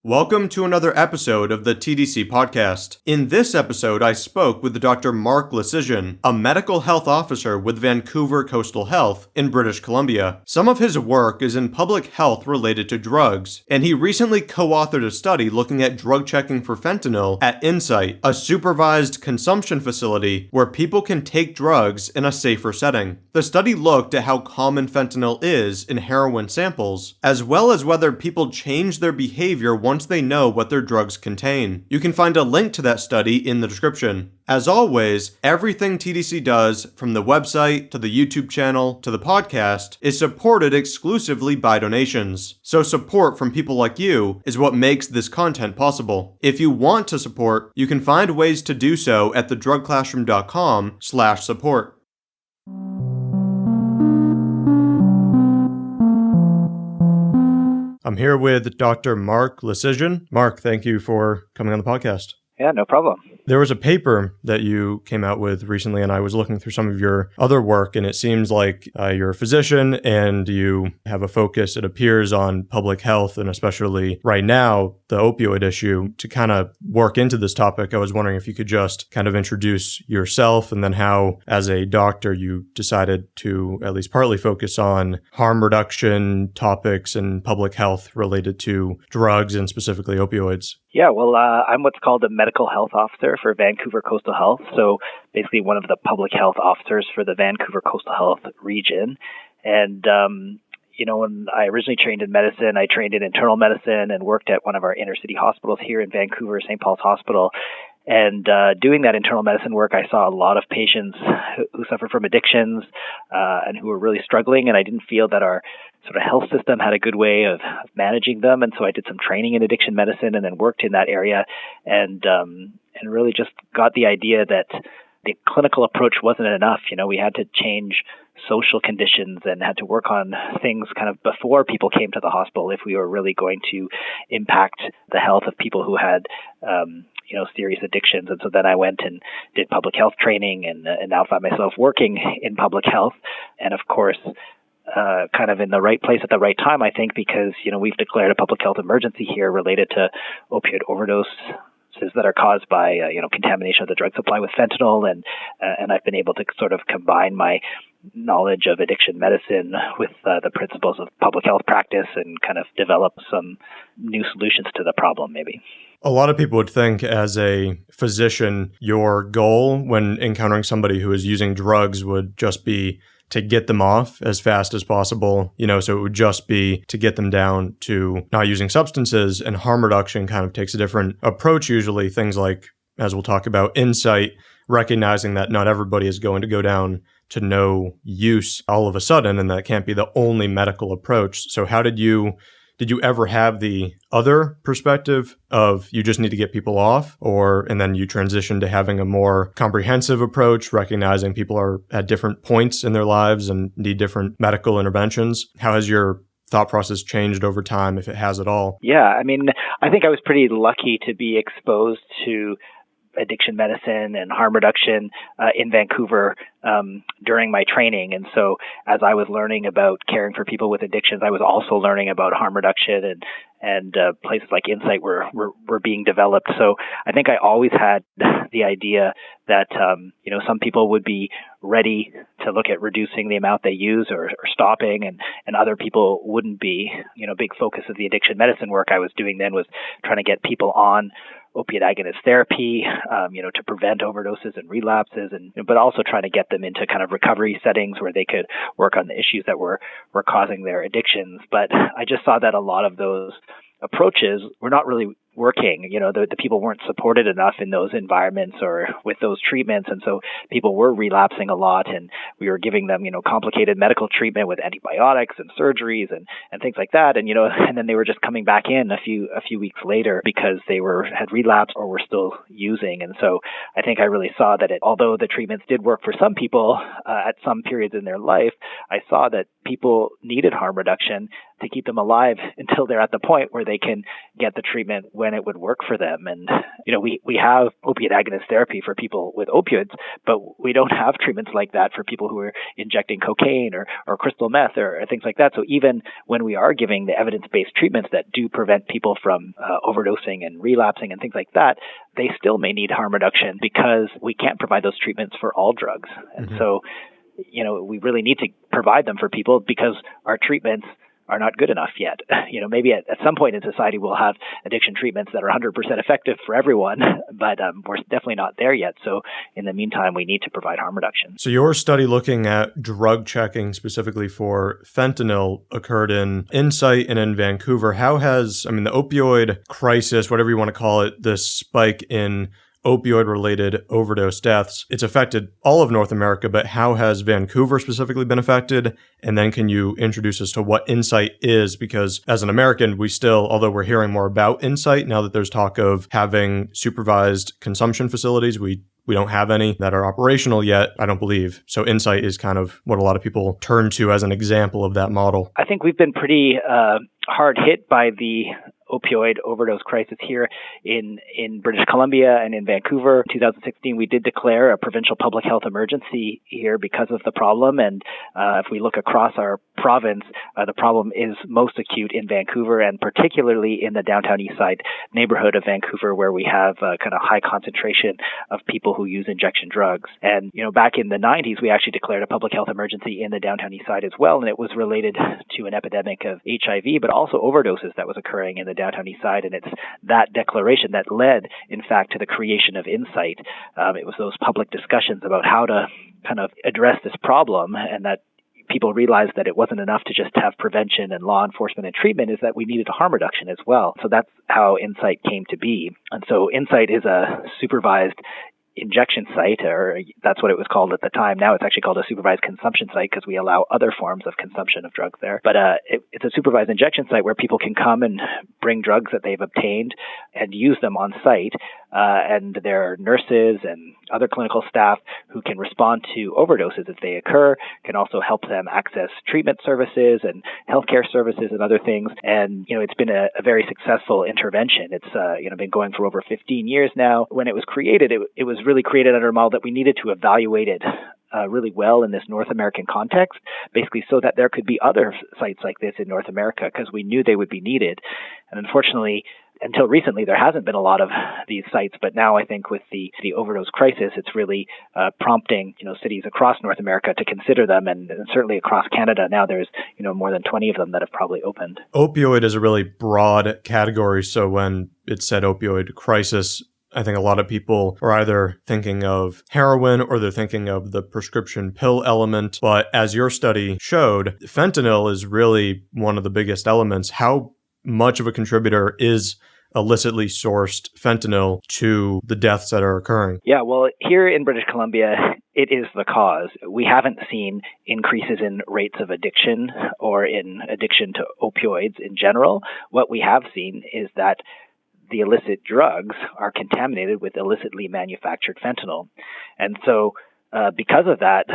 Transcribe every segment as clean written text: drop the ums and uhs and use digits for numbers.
Welcome to another episode of the TDC podcast. In this episode, I spoke with Dr. Mark Lysyshyn, a medical health officer with Vancouver Coastal Health in British Columbia. Some of his work is in public health related to drugs, and he recently co-authored a study looking at drug checking for fentanyl at Insite, a supervised consumption facility where people can take drugs in a safer setting. The study looked at how common fentanyl is in heroin samples, as well as whether people change their behavior once they know what their drugs contain. You can find a link to that study in the description. As always, everything TDC does, from the website to the YouTube channel to the podcast, is supported exclusively by donations. So support from people like you is what makes this content possible. If you want to support, you can find ways to do so at thedrugclassroom.com/support. I'm here with Dr. Mark Lysyshyn. Mark, thank you for coming on the podcast. Yeah, no problem. There was a paper that you came out with recently, and I was looking through some of your other work, and it seems like you're a physician and you have a focus, it appears, on public health, and especially right now, the opioid issue. To kind of work into this topic, I was wondering if you could just kind of introduce yourself and then how, as a doctor, you decided to at least partly focus on harm reduction topics and public health related to drugs and specifically opioids. Yeah, well, I'm what's called a medical health officer for Vancouver Coastal Health. So basically one of the public health officers for the Vancouver Coastal Health region. And, when I originally trained in medicine, I trained in internal medicine and worked at one of our inner city hospitals here in Vancouver, St. Paul's Hospital. And doing that internal medicine work, I saw a lot of patients who suffered from addictions and who were really struggling. And I didn't feel that our sort of health system had a good way of managing them. And so I did some training in addiction medicine and then worked in that area and really just got the idea that the clinical approach wasn't enough. We had to change social conditions and had to work on things kind of before people came to the hospital if we were really going to impact the health of people who had serious addictions. And so then I went and did public health training and now find myself working in public health. And of course, kind of in the right place at the right time, I think, because, we've declared a public health emergency here related to opioid overdoses that are caused by, contamination of the drug supply with fentanyl. And I've been able to sort of combine my knowledge of addiction medicine with the principles of public health practice and kind of develop some new solutions to the problem, maybe. A lot of people would think, as a physician, your goal when encountering somebody who is using drugs would just be to get them off as fast as possible, so it would just be to get them down to not using substances, and harm reduction kind of takes a different approach usually. Things like, as we'll talk about, Insight, recognizing that not everybody is going to go down to no use all of a sudden, and that can't be the only medical approach. So how did you ever have the other perspective of you just need to get people off, and then you transition to having a more comprehensive approach, recognizing people are at different points in their lives and need different medical interventions? How has your thought process changed over time, if it has at all? Yeah, I think I was pretty lucky to be exposed to addiction medicine and harm reduction in Vancouver during my training. And so as I was learning about caring for people with addictions, I was also learning about harm reduction and places like Insite were being developed. So I think I always had the idea that, some people would be ready to look at reducing the amount they use or stopping, and other people wouldn't be. Big focus of the addiction medicine work I was doing then was trying to get people on opiate agonist therapy, to prevent overdoses and relapses, but also trying to get them into kind of recovery settings where they could work on the issues that were causing their addictions. But I just saw that a lot of those approaches were not really working. The people weren't supported enough in those environments or with those treatments. And so people were relapsing a lot, and we were giving them, complicated medical treatment with antibiotics and surgeries and things like that. And, and then they were just coming back in a few weeks later because they had relapsed or were still using. And so I think I really saw that although the treatments did work for some people at some periods in their life, I saw that people needed harm reduction, to keep them alive until they're at the point where they can get the treatment when it would work for them. And, we have opiate agonist therapy for people with opioids, but we don't have treatments like that for people who are injecting cocaine or crystal meth or things like that. So even when we are giving the evidence-based treatments that do prevent people from overdosing and relapsing and things like that, they still may need harm reduction because we can't provide those treatments for all drugs. And so, we really need to provide them for people because our treatments are not good enough yet. Maybe at some point in society we'll have addiction treatments that are 100% effective for everyone, but we're definitely not there yet. So in the meantime, we need to provide harm reduction. So your study looking at drug checking specifically for fentanyl occurred in Insite and in Vancouver. How has, the opioid crisis, whatever you want to call it, this spike in opioid-related overdose deaths, it's affected all of North America, but how has Vancouver specifically been affected? And then can you introduce us to what Insite is? Because as an American, we still, although we're hearing more about Insite, now that there's talk of having supervised consumption facilities, we don't have any that are operational yet, I don't believe. So Insite is kind of what a lot of people turn to as an example of that model. I think we've been pretty hard hit by the opioid overdose crisis here in British Columbia and in Vancouver. In 2016, we did declare a provincial public health emergency here because of the problem. And if we look across our province, the problem is most acute in Vancouver and particularly in the downtown east side neighborhood of Vancouver, where we have kind of high concentration of people who use injection drugs. And, back in the 90s, we actually declared a public health emergency in the downtown east side as well. And it was related to an epidemic of HIV, but also overdoses that was occurring in the downtown east side. And it's that declaration that led, in fact, to the creation of Insite. It was those public discussions about how to kind of address this problem, and that people realized that it wasn't enough to just have prevention and law enforcement and treatment, is that we needed harm reduction as well. So that's how Insite came to be. And so Insite is a supervised injection site, or that's what it was called at the time. Now it's actually called a supervised consumption site because we allow other forms of consumption of drugs there. But it's a supervised injection site where people can come and bring drugs that they've obtained and use them on site. And there are nurses and other clinical staff who can respond to overdoses if they occur, can also help them access treatment services and healthcare services and other things. And, it's been a very successful intervention. It's, been going for over 15 years now. When it was created, it was really created under a model that we needed to evaluate it really well in this North American context, basically so that there could be other sites like this in North America, because we knew they would be needed. And unfortunately, until recently, there hasn't been a lot of these sites, but now I think with the overdose crisis, it's really prompting cities across North America to consider them, and certainly across Canada now there's more than 20 of them that have probably opened. Opioid is a really broad category, so when it said opioid crisis, I think a lot of people are either thinking of heroin or they're thinking of the prescription pill element. But as your study showed, fentanyl is really one of the biggest elements. How much of a contributor is illicitly sourced fentanyl to the deaths that are occurring? Yeah, well, here in British Columbia, it is the cause. We haven't seen increases in rates of addiction or in addiction to opioids in general. What we have seen is that the illicit drugs are contaminated with illicitly manufactured fentanyl. And so because of that,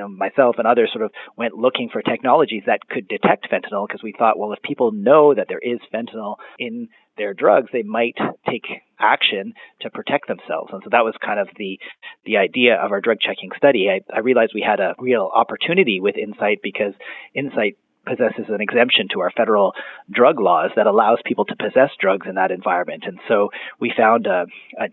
myself and others sort of went looking for technologies that could detect fentanyl, because we thought, well, if people know that there is fentanyl in their drugs, they might take action to protect themselves. And so that was kind of the idea of our drug checking study. I realized we had a real opportunity with Insite, because Insite possesses an exemption to our federal drug laws that allows people to possess drugs in that environment. And so we found an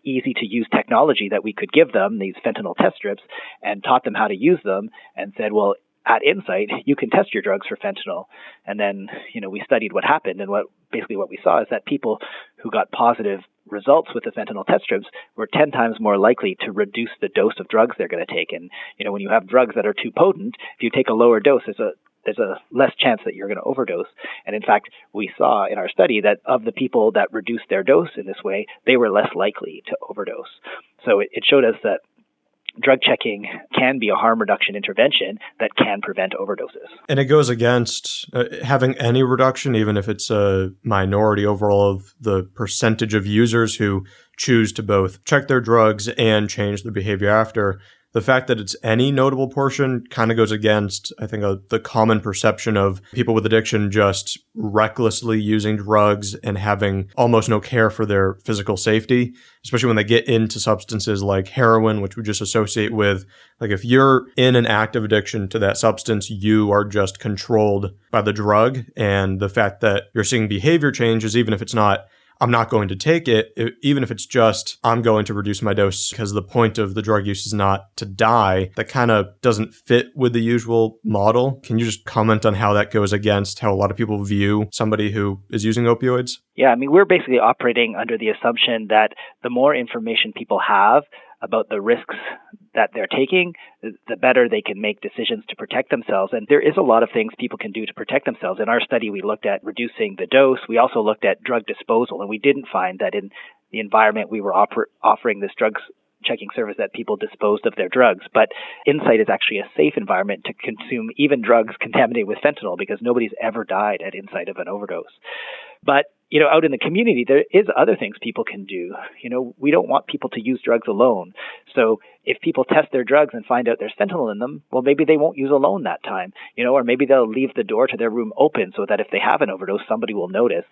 easy-to-use technology that we could give them, these fentanyl test strips, and taught them how to use them, and said, well, at Insite, you can test your drugs for fentanyl. And then, we studied what happened, and what we saw is that people who got positive results with the fentanyl test strips were 10 times more likely to reduce the dose of drugs they're going to take. And, when you have drugs that are too potent, if you take a lower dose, there's a less chance that you're going to overdose. And in fact, we saw in our study that of the people that reduced their dose in this way, they were less likely to overdose. So it showed us that drug checking can be a harm reduction intervention that can prevent overdoses. And it goes against having any reduction, even if it's a minority overall of the percentage of users who choose to both check their drugs and change their behavior after. the fact that it's any notable portion kind of goes against, I think, the common perception of people with addiction just recklessly using drugs and having almost no care for their physical safety, especially when they get into substances like heroin, which we just associate with, like if you're in an active addiction to that substance, you are just controlled by the drug. And the fact that you're seeing behavior changes, even if it's not, I'm not going to take it, even if it's just, I'm going to reduce my dose because the point of the drug use is not to die, that kind of doesn't fit with the usual model. Can you just comment on how that goes against how a lot of people view somebody who is using opioids? Yeah, I mean, we're basically operating under the assumption that the more information people have about the risks that they're taking, the better they can make decisions to protect themselves. And there is a lot of things people can do to protect themselves. In our study, we looked at reducing the dose. We also looked at drug disposal, and we didn't find that in the environment we were offering this drugs checking service that people disposed of their drugs. But Insite is actually a safe environment to consume even drugs contaminated with fentanyl because nobody's ever died at Insite of an overdose. But out in the community, there is other things people can do. We don't want people to use drugs alone. So if people test their drugs and find out there's fentanyl in them, well, maybe they won't use alone that time, or maybe they'll leave the door to their room open so that if they have an overdose, somebody will notice.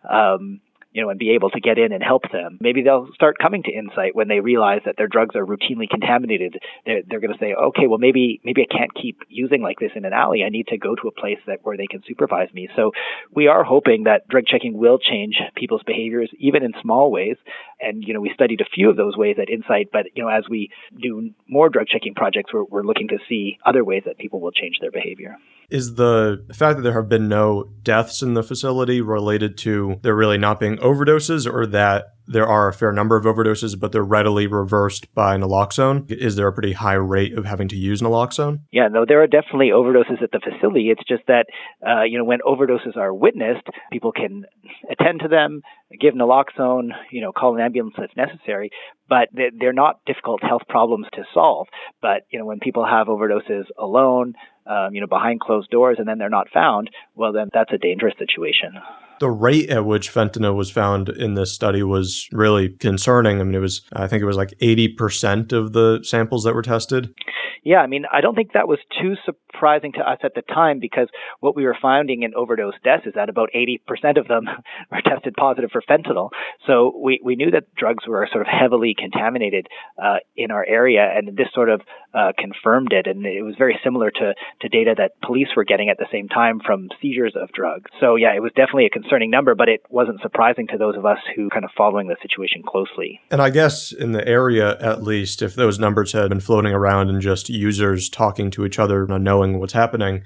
And be able to get in and help them. Maybe they'll start coming to Insite when they realize that their drugs are routinely contaminated. They're going to say, okay, well, maybe I can't keep using like this in an alley. I need to go to a place where they can supervise me. So we are hoping that drug checking will change people's behaviors, even in small ways. And, we studied a few of those ways at Insite, but, as we do more drug checking projects, we're looking to see other ways that people will change their behavior. Is the fact that there have been no deaths in the facility related to there really not being overdoses, or that there are a fair number of overdoses, but they're readily reversed by naloxone? Is there a pretty high rate of having to use naloxone? Yeah, no, there are definitely overdoses at the facility. It's just that, when overdoses are witnessed, people can attend to them, give naloxone, call an ambulance if necessary, but they're not difficult health problems to solve. But, when people have overdoses alone, behind closed doors, and then they're not found, well, then that's a dangerous situation. The rate at which fentanyl was found in this study was really concerning. I mean, I think it was like 80% of the samples that were tested. Yeah, I mean, I don't think that was too surprising to us at the time, because what we were finding in overdose deaths is that about 80% of them were tested positive for fentanyl. So we knew that drugs were sort of heavily contaminated in our area, and this sort of confirmed it. And it was very similar to data that police were getting at the same time from seizures of drugs. So yeah, it was definitely a concerning number, but it wasn't surprising to those of us who kind of following the situation closely. And I guess in the area, at least, if those numbers had been floating around and just users talking to each other and knowing what's happening,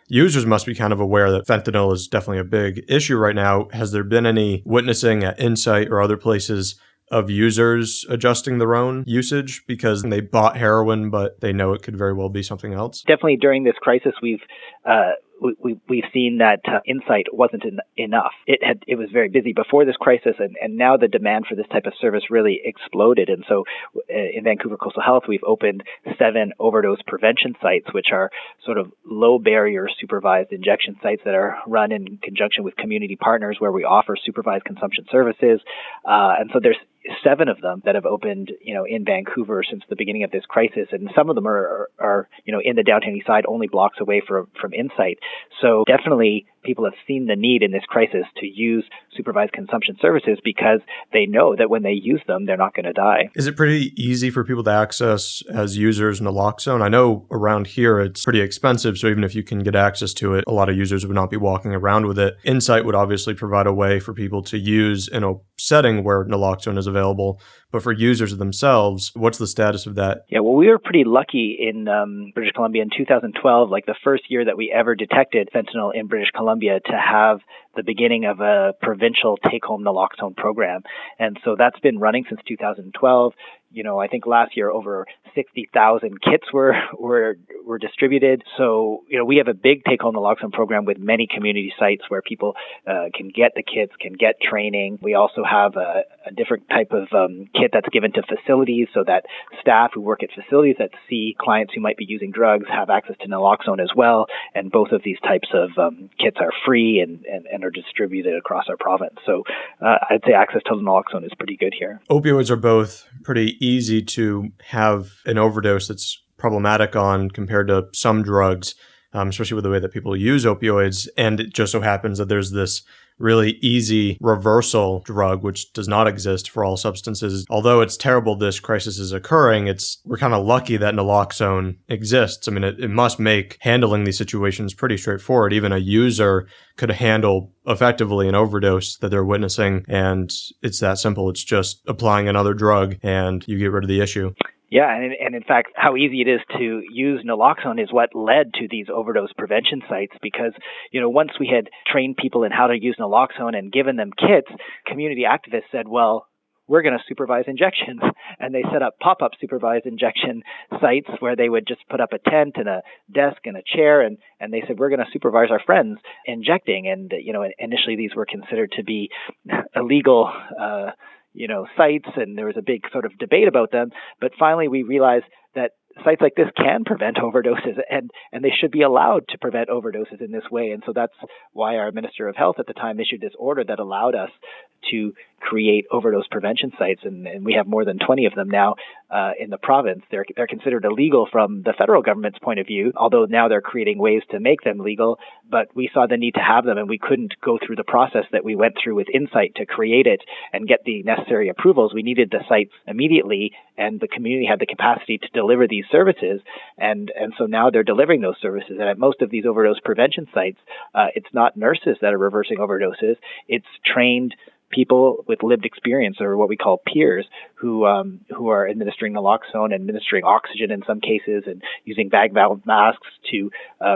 users must be kind of aware that fentanyl is definitely a big issue right now. Has there been any witnessing at Insite or other places of users adjusting their own usage because they bought heroin, but they know it could very well be something else? Definitely during this crisis, we've seen that Insite wasn't enough. It was very busy before this crisis, and now the demand for this type of service really exploded. And so in Vancouver Coastal Health, we've opened 7 overdose prevention sites, which are sort of low barrier supervised injection sites that are run in conjunction with community partners where we offer supervised consumption services. And so there's 7 of them that have opened, in Vancouver since the beginning of this crisis, and some of them are in the downtown east side, only blocks away from Insite. So definitely people have seen the need in this crisis to use supervised consumption services because they know that when they use them, they're not going to die. Is it pretty easy for people to access as users naloxone? I know around here it's pretty expensive, so even if you can get access to it, a lot of users would not be walking around with it. Insite would obviously provide a way for people to use in a setting where naloxone is available, but for users themselves, what's the status of that? Yeah, well, we were pretty lucky in British Columbia in 2012, like the first year that we ever detected fentanyl in British Columbia, to have the beginning of a provincial take-home naloxone program. And so that's been running since 2012. I think last year over 60,000 kits were distributed. So, we have a big take-home naloxone program with many community sites where people can get the kits, can get training. We also have a different type of kit that's given to facilities so that staff who work at facilities that see clients who might be using drugs have access to naloxone as well. And both of these types of kits are free and are distributed across our province. So I'd say access to naloxone is pretty good here. Opioids are both pretty easy to have an overdose that's problematic on compared to some drugs, especially with the way that people use opioids. And it just so happens that there's this really easy reversal drug, which does not exist for all substances. Although it's terrible this crisis is occurring, we're kind of lucky that naloxone exists. I mean, it must make handling these situations pretty straightforward. Even a user could handle effectively an overdose that they're witnessing, and it's that simple. It's just applying another drug and you get rid of the issue. Yeah, and in fact, how easy it is to use naloxone is what led to these overdose prevention sites because, once we had trained people in how to use naloxone and given them kits, community activists said, well, we're going to supervise injections. And they set up pop-up supervised injection sites where they would just put up a tent and a desk and a chair. And they said, we're going to supervise our friends injecting. And, initially these were considered to be illegal sites, and there was a big sort of debate about them. But finally, we realized that sites like this can prevent overdoses, and they should be allowed to prevent overdoses in this way. And so that's why our Minister of Health at the time issued this order that allowed us to create overdose prevention sites, and we have more than 20 of them now in the province. They're considered illegal from the federal government's point of view, although now they're creating ways to make them legal. But we saw the need to have them, and we couldn't go through the process that we went through with Insite to create it and get the necessary approvals. We needed the sites immediately, and the community had the capacity to deliver these services, and so now they're delivering those services. And at most of these overdose prevention sites, it's not nurses that are reversing overdoses, it's trained people with lived experience, or what we call peers, who are administering naloxone, administering oxygen in some cases, and using bag valve masks to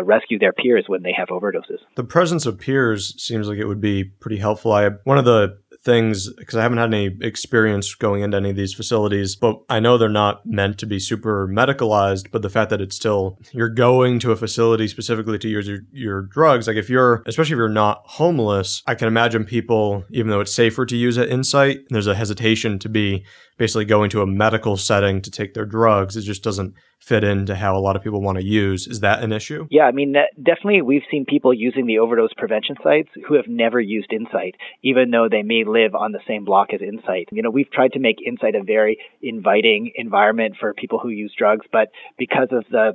rescue their peers when they have overdoses. The presence of peers seems like it would be pretty helpful. One of the things, because I haven't had any experience going into any of these facilities, but I know they're not meant to be super medicalized, but the fact that it's still, you're going to a facility specifically to use your drugs, like especially if you're not homeless, I can imagine people, even though it's safer to use at Insite, there's a hesitation to be basically going to a medical setting to take their drugs. It just doesn't fit into how a lot of people want to use. Is that an issue? Yeah, I mean, definitely we've seen people using the overdose prevention sites who have never used Insite, even though they may live on the same block as Insite. We've tried to make Insite a very inviting environment for people who use drugs, but because of the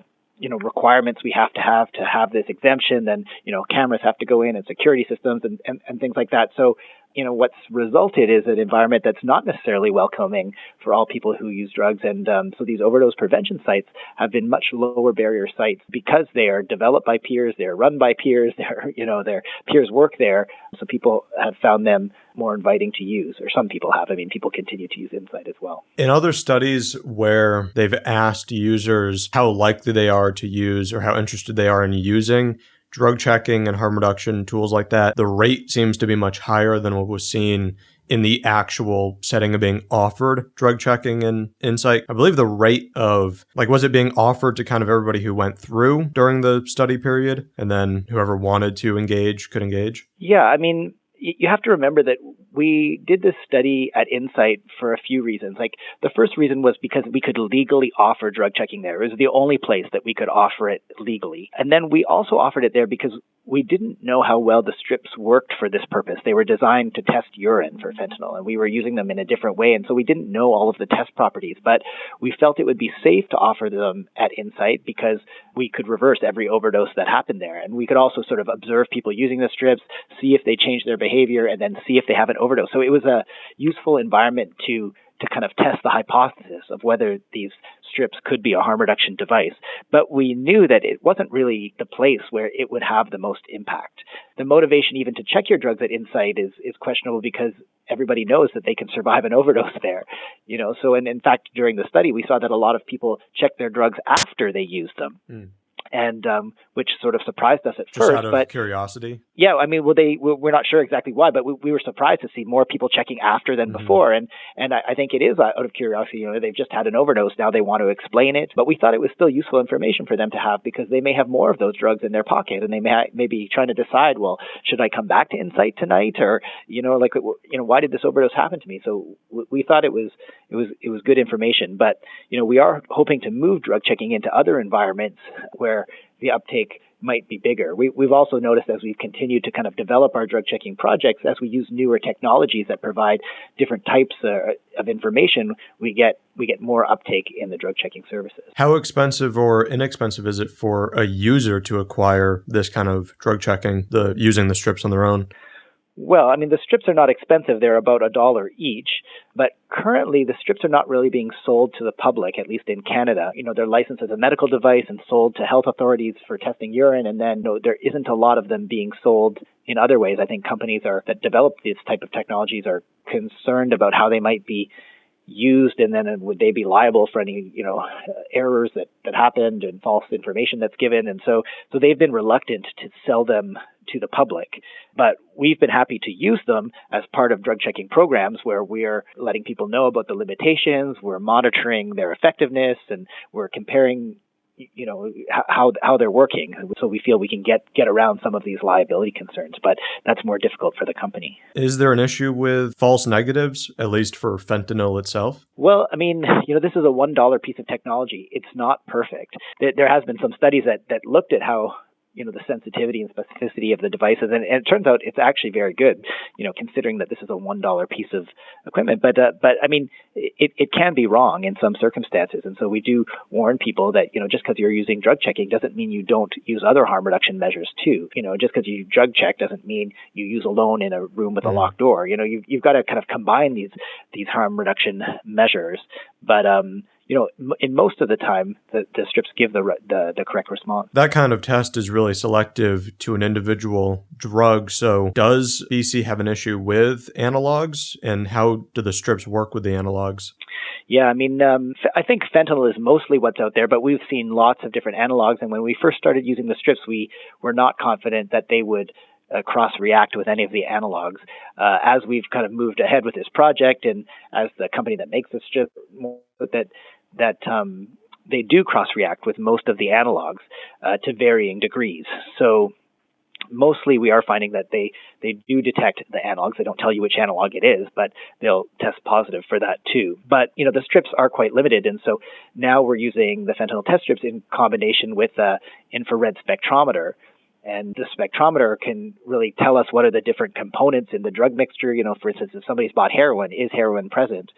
requirements we have to have this exemption, then, cameras have to go in and security systems and things like that. So, what's resulted is an environment that's not necessarily welcoming for all people who use drugs. And so these overdose prevention sites have been much lower barrier sites because they are developed by peers, they're run by peers, their peers work there. So people have found them more inviting to use, or some people have. I mean, people continue to use Insite as well. In other studies where they've asked users how likely they are to use or how interested they are in using drug checking and harm reduction tools like that, the rate seems to be much higher than what was seen in the actual setting of being offered drug checking and Insite. I believe the rate of, was it being offered to kind of everybody who went through during the study period, and then whoever wanted to engage could engage? Yeah, I mean, you have to remember that we did this study at Insite for a few reasons. The first reason was because we could legally offer drug checking there. It was the only place that we could offer it legally. And then we also offered it there because we didn't know how well the strips worked for this purpose. They were designed to test urine for fentanyl, and we were using them in a different way. And so we didn't know all of the test properties, but we felt it would be safe to offer them at Insite because we could reverse every overdose that happened there. And we could also sort of observe people using the strips, see if they change their behavior, and then see if they have an overdose. So it was a useful environment to kind of test the hypothesis of whether these strips could be a harm reduction device. But we knew that it wasn't really the place where it would have the most impact. The motivation even to check your drugs at Insite is questionable because everybody knows that they can survive an overdose there. So in fact, during the study, we saw that a lot of people checked their drugs after they used them. And which sort of surprised us at Just first. Out of curiosity? Yeah, I mean, we're not sure exactly why, but we were surprised to see more people checking after than before. And I think it is out of curiosity. They've just had an overdose. Now they want to explain it. But we thought it was still useful information for them to have because they may have more of those drugs in their pocket, and they may be trying to decide, well, should I come back to Insite tonight, or why did this overdose happen to me? So we thought it was good information. But we are hoping to move drug checking into other environments where where the uptake might be bigger. We've also noticed as we've continued to kind of develop our drug checking projects, as we use newer technologies that provide different types of information, we get more uptake in the drug checking services. How expensive or inexpensive is it for a user to acquire this kind of drug checking, using the strips on their own? Well, I mean, the strips are not expensive. They're about $1 each. But currently, the strips are not really being sold to the public, at least in Canada. They're licensed as a medical device and sold to health authorities for testing urine. And then there isn't a lot of them being sold in other ways. I think companies that develop this type of technologies are concerned about how they might be used, and then would they be liable for any errors that happened and false information that's given. And so they've been reluctant to sell them to the public. But we've been happy to use them as part of drug checking programs where we're letting people know about the limitations, we're monitoring their effectiveness, and we're comparing how they're working. So we feel we can get around some of these liability concerns, but that's more difficult for the company. Is there an issue with false negatives, at least for fentanyl itself? Well, I mean, this is a $1 piece of technology. It's not perfect. There has been some studies that looked at how the sensitivity and specificity of the devices. And it turns out it's actually very good, considering that this is a $1 piece of equipment. But I mean, it can be wrong in some circumstances. And so we do warn people that, just because you're using drug checking doesn't mean you don't use other harm reduction measures too. Just because you drug check doesn't mean you use alone in a room with a locked door. You've got to kind of combine these harm reduction measures. But, in most of the time, the strips give the correct response. That kind of test is really selective to an individual drug. So does BC have an issue with analogs, and how do the strips work with the analogs? Yeah, I mean, I think fentanyl is mostly what's out there, but we've seen lots of different analogs. And when we first started using the strips, we were not confident that they would cross-react with any of the analogs. As we've kind of moved ahead with this project, and as the company that makes the strip, that they do cross-react with most of the analogs to varying degrees. So mostly we are finding that they do detect the analogs. They don't tell you which analog it is, but they'll test positive for that too. But, the strips are quite limited. And so now we're using the fentanyl test strips in combination with the infrared spectrometer. And the spectrometer can really tell us what are the different components in the drug mixture. For instance, if somebody's bought heroin, is heroin present?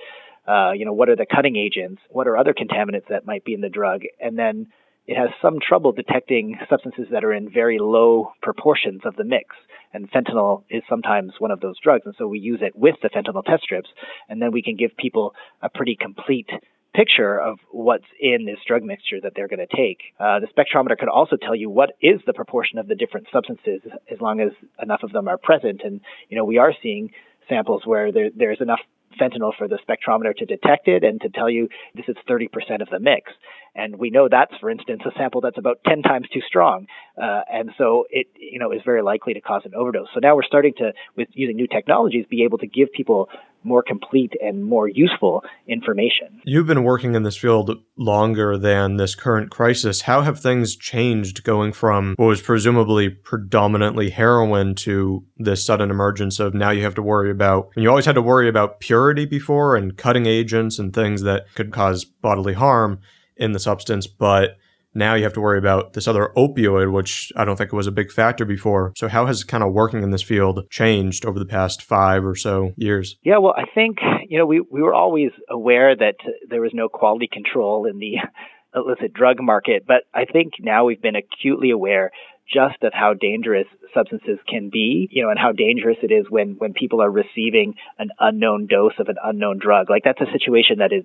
What are the cutting agents? What are other contaminants that might be in the drug? And then it has some trouble detecting substances that are in very low proportions of the mix. And fentanyl is sometimes one of those drugs. And so we use it with the fentanyl test strips, and then we can give people a pretty complete picture of what's in this drug mixture that they're going to take. The spectrometer could also tell you what is the proportion of the different substances as long as enough of them are present. And, we are seeing samples where there's enough fentanyl for the spectrometer to detect it and to tell you this is 30% of the mix. And we know that's, for instance, a sample that's about 10 times too strong. And so it, is very likely to cause an overdose. So now we're starting to, with using new technologies, be able to give people more complete and more useful information. You've been working in this field longer than this current crisis. How have things changed going from what was presumably predominantly heroin to this sudden emergence of now you have to worry about, and you always had to worry about purity before and cutting agents and things that could cause bodily harm in the substance, but now you have to worry about this other opioid, which I don't think was a big factor before. So how has kind of working in this field changed over the past 5 or so years? Yeah, well, I think, we were always aware that there was no quality control in the illicit drug market, but I think now we've been acutely aware just of how dangerous substances can be, and how dangerous it is when people are receiving an unknown dose of an unknown drug. Like that's a situation that is,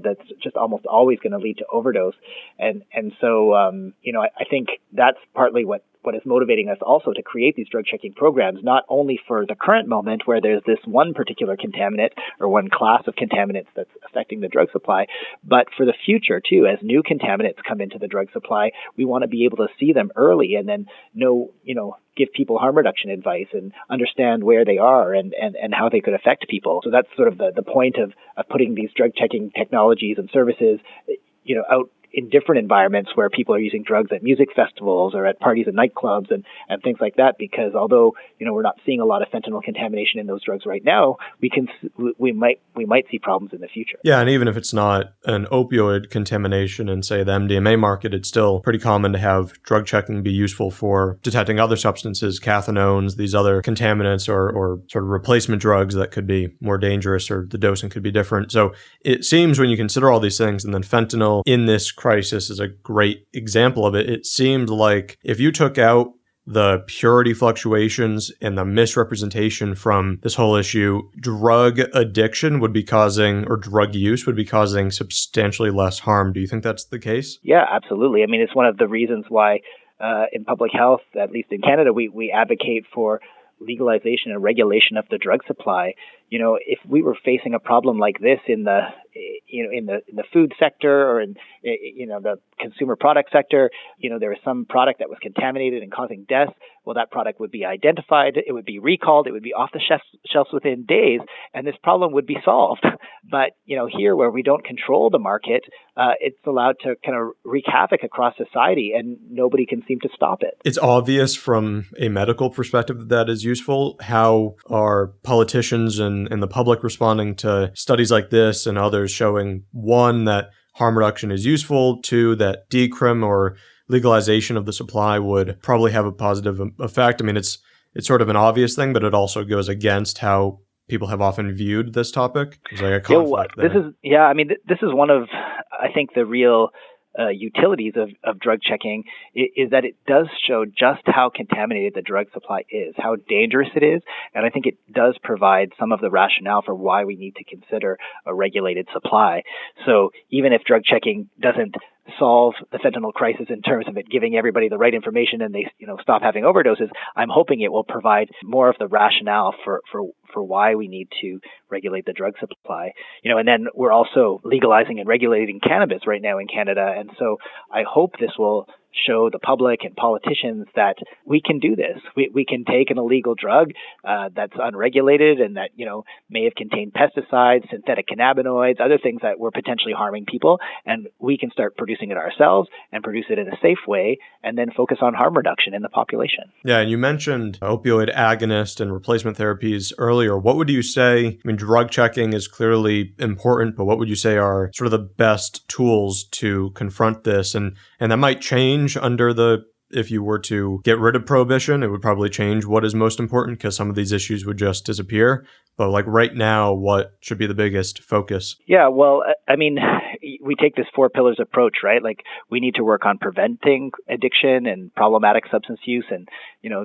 that's just almost always going to lead to overdose. And so, I think that's partly what is motivating us also to create these drug checking programs, not only for the current moment where there's this one particular contaminant or one class of contaminants that's affecting the drug supply, but for the future too. As new contaminants come into the drug supply, we want to be able to see them early and then give people harm reduction advice and understand where they are and how they could affect people. So that's sort of the point of putting these drug checking technologies and services, out in different environments where people are using drugs at music festivals or at parties and nightclubs and things like that, because although, we're not seeing a lot of fentanyl contamination in those drugs right now, we might see problems in the future. Yeah, and even if it's not an opioid contamination in, say, the MDMA market, it's still pretty common to have drug checking be useful for detecting other substances, cathinones, these other contaminants or sort of replacement drugs that could be more dangerous or the dosing could be different. So it seems when you consider all these things, and then fentanyl in this crisis is a great example of it, it seems like if you took out the purity fluctuations and the misrepresentation from this whole issue, drug addiction would be causing, or drug use would be causing substantially less harm. Do you think that's the case? Yeah, absolutely. I mean, it's one of the reasons why in public health, at least in Canada, we advocate for legalization and regulation of the drug supply. If we were facing a problem like this in the food sector or in the consumer product sector, there was some product that was contaminated and causing deaths. Well, that product would be identified, it would be recalled, it would be off the shelves within days, and this problem would be solved. But here where we don't control the market, it's allowed to kind of wreak havoc across society, and nobody can seem to stop it. It's obvious from a medical perspective that is useful. How are politicians and the public responding to studies like this and others showing, one, that harm reduction is useful, two, that decrim or legalization of the supply would probably have a positive effect? I mean, it's sort of an obvious thing, but it also goes against how people have often viewed this topic. There's like a conflict there. This is one of, I think, the real utilities of drug checking is that it does show just how contaminated the drug supply is, how dangerous it is, and I think it does provide some of the rationale for why we need to consider a regulated supply. So even if drug checking doesn't solve the fentanyl crisis in terms of it giving everybody the right information and they stop having overdoses, I'm hoping it will provide more of the rationale for why we need to regulate the drug supply. And then we're also legalizing and regulating cannabis right now in Canada, and so I hope this will show the public and politicians that we can do this. We can take an illegal drug that's unregulated and that may have contained pesticides, synthetic cannabinoids, other things that were potentially harming people, and we can start producing it ourselves and produce it in a safe way, and then focus on harm reduction in the population. Yeah, and you mentioned opioid agonist and replacement therapies earlier. What would you say? I mean, drug checking is clearly important, but what would you say are sort of the best tools to confront this? And that might change if you were to get rid of prohibition, it would probably change what is most important because some of these issues would just disappear. But like right now, what should be the biggest focus? Yeah, well, I mean, we take this 4 pillars approach, right? Like we need to work on preventing addiction and problematic substance use. And,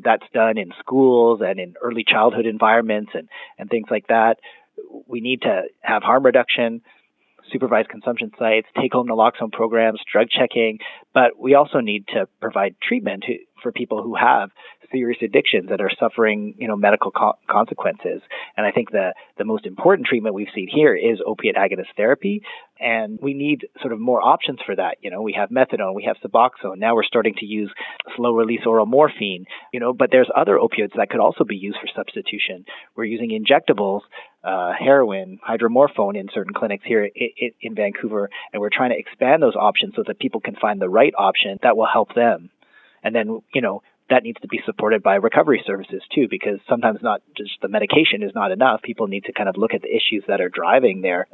that's done in schools and in early childhood environments and things like that. We need to have harm reduction, supervised consumption sites, take-home naloxone programs, drug checking, but we also need to provide treatment for people who have serious addictions that are suffering, medical consequences. And I think the most important treatment we've seen here is opiate agonist therapy, and we need sort of more options for that. We have methadone, we have Suboxone. Now we're starting to use slow-release oral morphine, but there's other opioids that could also be used for substitution. We're using injectables, heroin, hydromorphone in certain clinics here in Vancouver, and we're trying to expand those options so that people can find the right option that will help them. And then, that needs to be supported by recovery services too, because sometimes not just the medication is not enough. People need to kind of look at the issues that are driving their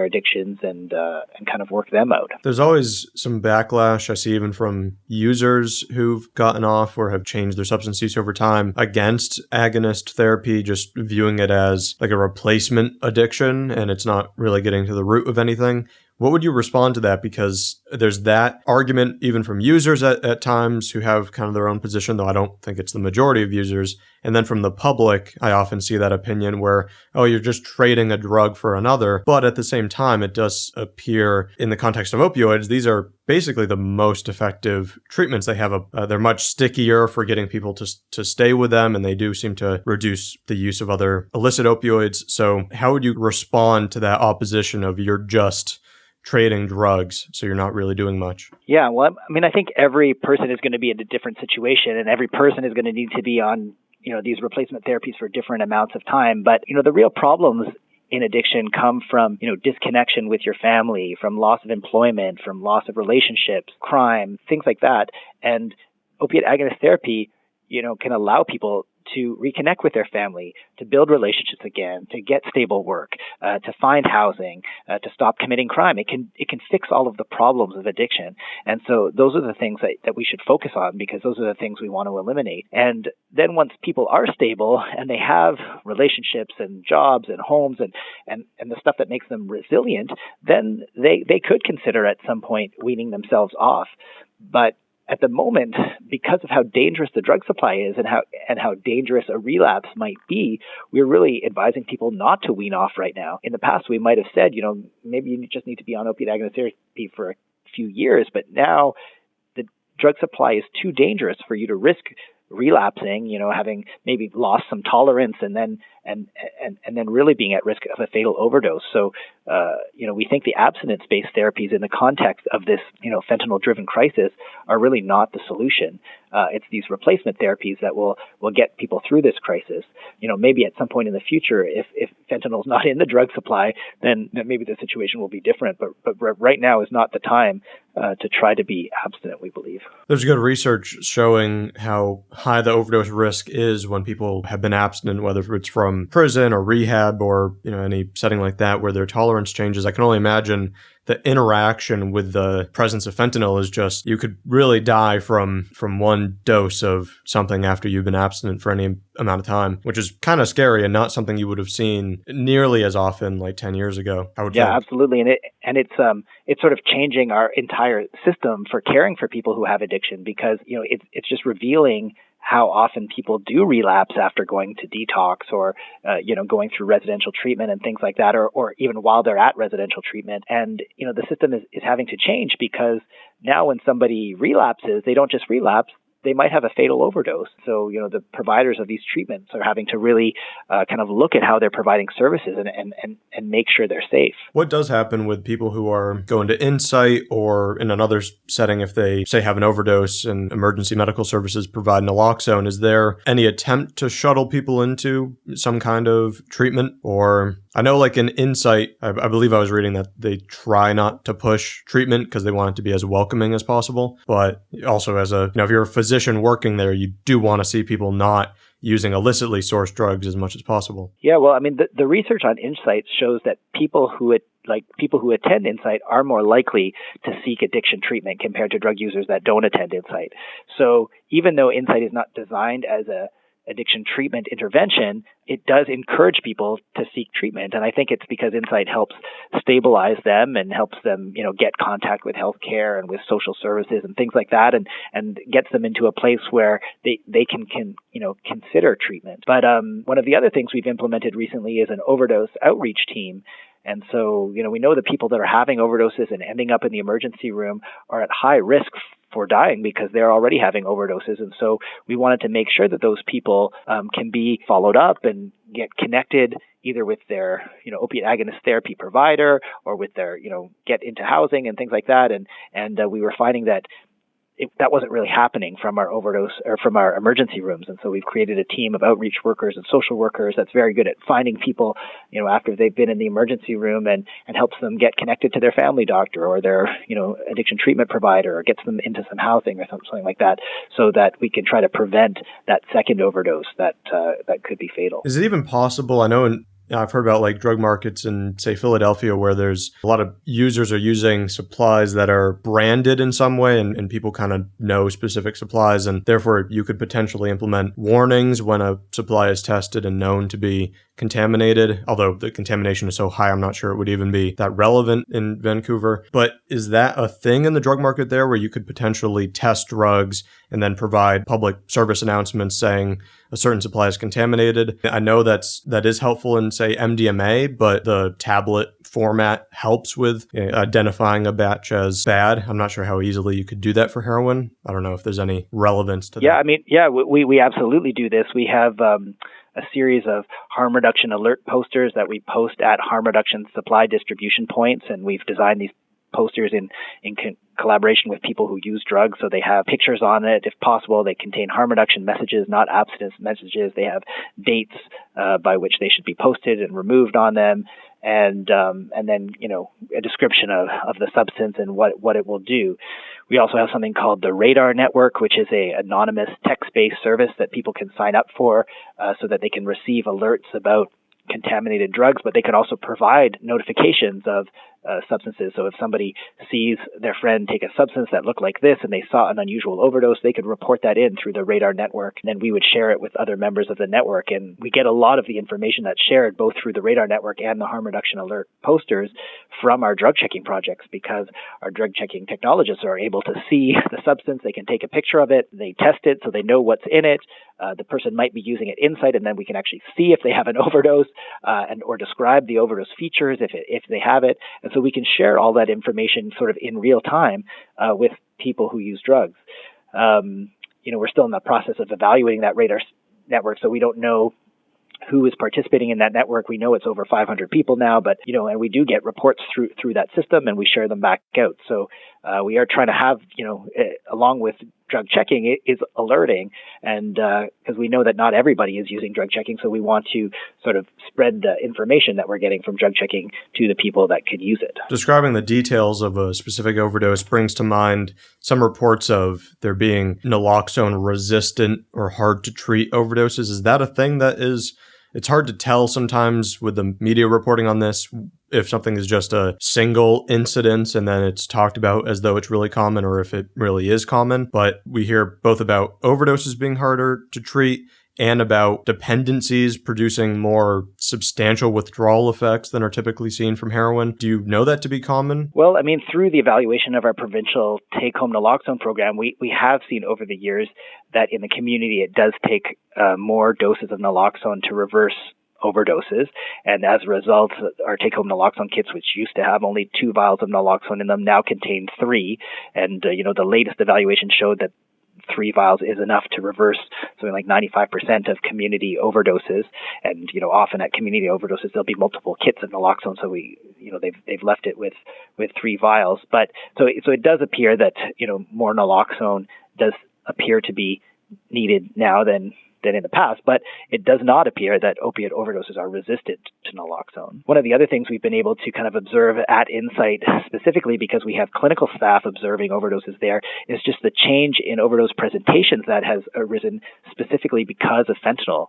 addictions and kind of work them out. There's always some backlash I see even from users who've gotten off or have changed their substance use over time against agonist therapy, just viewing it as like a replacement addiction and it's not really getting to the root of anything. What would you respond to that? Because there's that argument even from users at times who have kind of their own position, though I don't think it's the majority of users. And then from the public, I often see that opinion where, oh, you're just trading a drug for another. But at the same time, it does appear in the context of opioids, these are basically the most effective treatments. They have they're much stickier for getting people to stay with them, and they do seem to reduce the use of other illicit opioids. So how would you respond to that opposition of you're just trading drugs, so you're not really doing much? Yeah, well, I mean, I think every person is going to be in a different situation, and every person is going to need to be on, these replacement therapies for different amounts of time. But, the real problems in addiction come from, disconnection with your family, from loss of employment, from loss of relationships, crime, things like that. And opiate agonist therapy, can allow people to reconnect with their family, to build relationships again, to get stable work, to find housing, to stop committing crime. It can fix all of the problems of addiction. And so those are the things that we should focus on, because those are the things we want to eliminate. And then once people are stable and they have relationships and jobs and homes and the stuff that makes them resilient, then they could consider at some point weaning themselves off. But at the moment, because of how dangerous the drug supply is and how dangerous a relapse might be, we're really advising people not to wean off right now. In the past, we might have said, maybe you just need to be on opiate agonist therapy for a few years, but now the drug supply is too dangerous for you to risk relapsing, having maybe lost some tolerance and then really being at risk of a fatal overdose. So, we think the abstinence-based therapies in the context of this, fentanyl-driven crisis are really not the solution. It's these replacement therapies that will get people through this crisis. Maybe at some point in the future, if fentanyl is not in the drug supply, then maybe the situation will be different. But right now is not the time to try to be abstinent, we believe. There's good research showing how high the overdose risk is when people have been abstinent, whether it's from prison or rehab or any setting like that where their tolerance changes. I can only imagine the interaction with the presence of fentanyl is just, you could really die from one dose of something after you've been abstinent for any amount of time, which is kind of scary and not something you would have seen nearly as often like 10 years ago, I would think. Yeah, absolutely. And it's sort of changing our entire system for caring for people who have addiction, because, it's just revealing how often people do relapse after going to detox or, going through residential treatment and things like that, or even while they're at residential treatment. And, the system is having to change, because now when somebody relapses, they don't just relapse, they might have a fatal overdose. So, the providers of these treatments are having to really kind of look at how they're providing services and make sure they're safe. What does happen with people who are going to Insite or in another setting if they, say, have an overdose and emergency medical services provide naloxone? Is there any attempt to shuttle people into some kind of treatment? Or I know like in Insite, I believe I was reading that they try not to push treatment because they want it to be as welcoming as possible. But also as if you're a physician working there, you do want to see people not using illicitly sourced drugs as much as possible. Yeah, well, I mean, the research on Insite shows that people who attend Insite are more likely to seek addiction treatment compared to drug users that don't attend Insite. So even though Insite is not designed as a addiction treatment intervention, it does encourage people to seek treatment. And I think it's because Insite helps stabilize them and helps them, get contact with healthcare and with social services and things like that, and gets them into a place where they can consider treatment. But one of the other things we've implemented recently is an overdose outreach team. And so, we know that people that are having overdoses and ending up in the emergency room are at high risk for dying because they're already having overdoses. And so we wanted to make sure that those people can be followed up and get connected either with their, opiate agonist therapy provider or with their, get into housing and things like that. And we were finding that that wasn't really happening from our overdose or from our emergency rooms. And so we've created a team of outreach workers and social workers that's very good at finding people, after they've been in the emergency room and helps them get connected to their family doctor or their, addiction treatment provider, or gets them into some housing or something like that, so that we can try to prevent that second overdose that could be fatal. Is it even possible? I know I've heard about like drug markets in, say, Philadelphia, where there's a lot of users are using supplies that are branded in some way, and people kind of know specific supplies, and therefore you could potentially implement warnings when a supply is tested and known to be contaminated. Although the contamination is so high, I'm not sure it would even be that relevant in Vancouver. But is that a thing in the drug market there, where you could potentially test drugs and then provide public service announcements saying a certain supply is contaminated? I know that is helpful in, say, MDMA, but the tablet format helps with identifying a batch as bad. I'm not sure how easily you could do that for heroin. I don't know if there's any relevance to that. Yeah, I mean, we absolutely do this. We have a series of harm reduction alert posters that we post at harm reduction supply distribution points, and we've designed these posters in collaboration with people who use drugs. So they have pictures on it, if possible. They contain harm reduction messages, not abstinence messages. They have dates by which they should be posted and removed on them. And then, a description of the substance and what it will do. We also have something called the Radar Network, which is a anonymous text-based service that people can sign up for so that they can receive alerts about contaminated drugs, but they can also provide notifications of substances. So if somebody sees their friend take a substance that looked like this and they saw an unusual overdose, they could report that in through the Radar Network. And then we would share it with other members of the network. And we get a lot of the information that's shared both through the Radar Network and the Harm Reduction Alert posters from our drug checking projects, because our drug checking technologists are able to see the substance. They can take a picture of it. They test it so they know what's in it. The person might be using it Insite, and then we can actually see if they have an overdose or describe the overdose features if they have it. And so we can share all that information sort of in real time with people who use drugs. We're still in the process of evaluating that Radar network, so we don't know who is participating in that network. We know it's over 500 people now, but, and we do get reports through that system, and we share them back out. So we are trying to have, along with drug checking, it is alerting, and because we know that not everybody is using drug checking, so we want to sort of spread the information that we're getting from drug checking to the people that could use it. Describing the details of a specific overdose brings to mind some reports of there being naloxone resistant or hard to treat overdoses. Is that a thing that it's hard to tell sometimes with the media reporting on this if something is just a single incident and then it's talked about as though it's really common, or if it really is common. But we hear both about overdoses being harder to treat and about dependencies producing more substantial withdrawal effects than are typically seen from heroin. Do you know that to be common? Well, through the evaluation of our provincial take-home naloxone program, we have seen over the years that in the community it does take more doses of naloxone to reverse overdoses. And as a result, our take-home naloxone kits, which used to have only 2 vials of naloxone in them, now contain 3. And, the latest evaluation showed that 3 vials is enough to reverse something like 95% of community overdoses. And, often at community overdoses, there'll be multiple kits of naloxone. So they've left it with 3 vials. But so it does appear that, more naloxone does appear to be needed now than in the past, but it does not appear that opiate overdoses are resistant to naloxone. One of the other things we've been able to kind of observe at Insite, specifically because we have clinical staff observing overdoses there, is just the change in overdose presentations that has arisen specifically because of fentanyl.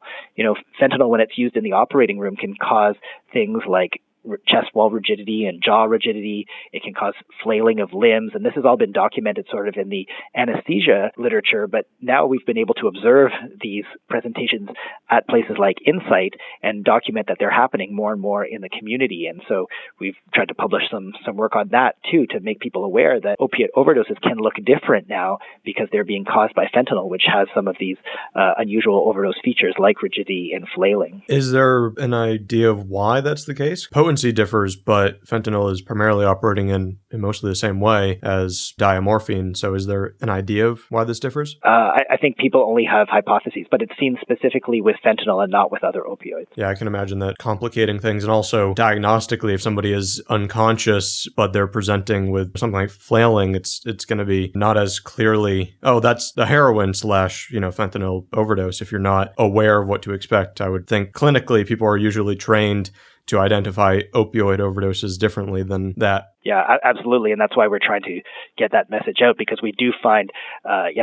Fentanyl, when it's used in the operating room, can cause things like chest wall rigidity and jaw rigidity. It can cause flailing of limbs. And this has all been documented sort of in the anesthesia literature. But now we've been able to observe these presentations at places like Insite and document that they're happening more and more in the community. And so we've tried to publish some work on that too, to make people aware that opiate overdoses can look different now because they're being caused by fentanyl, which has some of these unusual overdose features like rigidity and flailing. Is there an idea of why that's the case? Potency differs, but fentanyl is primarily operating in mostly the same way as diamorphine. So is there an idea of why this differs? I think people only have hypotheses, but it's seen specifically with fentanyl and not with other opioids. Yeah, I can imagine that complicating things. And also diagnostically, if somebody is unconscious, but they're presenting with something like flailing, it's going to be not as clearly, oh, that's the heroin / fentanyl overdose. If you're not aware of what to expect, I would think clinically people are usually trained to identify opioid overdoses differently than that. Yeah, absolutely. And that's why we're trying to get that message out, because we do find,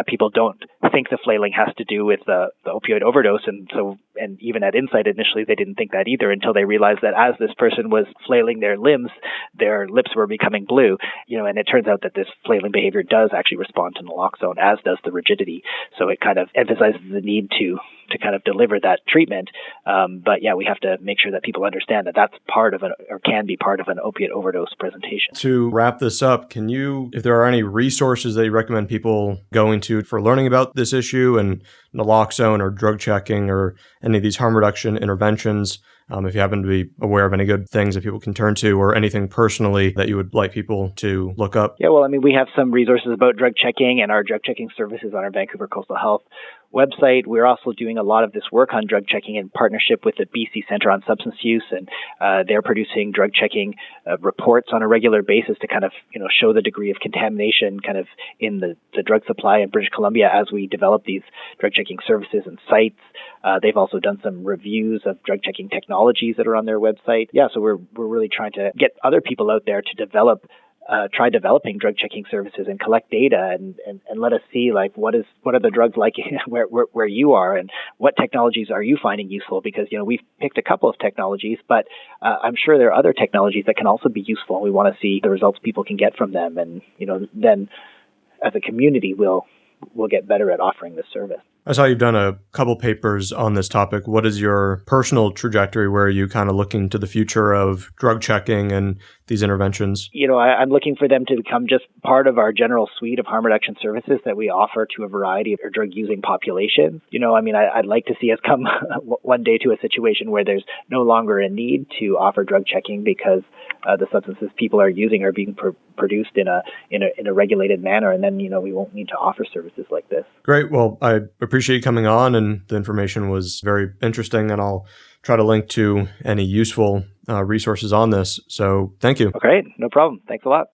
people don't think the flailing has to do with the opioid overdose. And even at Insite initially, they didn't think that either until they realized that as this person was flailing their limbs, their lips were becoming blue, and it turns out that this flailing behavior does actually respond to naloxone, as does the rigidity. So it kind of emphasizes the need to kind of deliver that treatment. But yeah, we have to make sure that people understand that that's part of or can be part of an opiate overdose presentation. To wrap this up, can you, if there are any resources that you recommend people going to for learning about this issue and naloxone or drug checking or any of these harm reduction interventions, if you happen to be aware of any good things that people can turn to or anything personally that you would like people to look up? Yeah, well, we have some resources about drug checking and our drug checking services on our Vancouver Coastal Health website. We're also doing a lot of this work on drug checking in partnership with the BC Centre on Substance Use, and they're producing drug checking reports on a regular basis to kind of show the degree of contamination kind of in the drug supply in British Columbia as we develop these drug checking services and sites. They've also done some reviews of drug checking technologies that are on their website. Yeah, so we're really trying to get other people out there to try developing drug checking services and collect data and let us see like what are the drugs like where you are, and what technologies are you finding useful, because we've picked a couple of technologies, but I'm sure there are other technologies that can also be useful, and we want to see the results people can get from them, and then as a community we'll get better at offering this service. I saw you've done a couple papers on this topic. What is your personal trajectory? Where are you kind of looking to the future of drug checking and these interventions? I'm looking for them to become just part of our general suite of harm reduction services that we offer to a variety of drug-using populations. I'd like to see us come one day to a situation where there's no longer a need to offer drug checking because the substances people are using are being produced in a regulated manner, and then we won't need to offer services like this. Great. Well, I appreciate you coming on, and the information was very interesting, and I'll try to link to any useful resources on this. So thank you. Okay, no problem. Thanks a lot.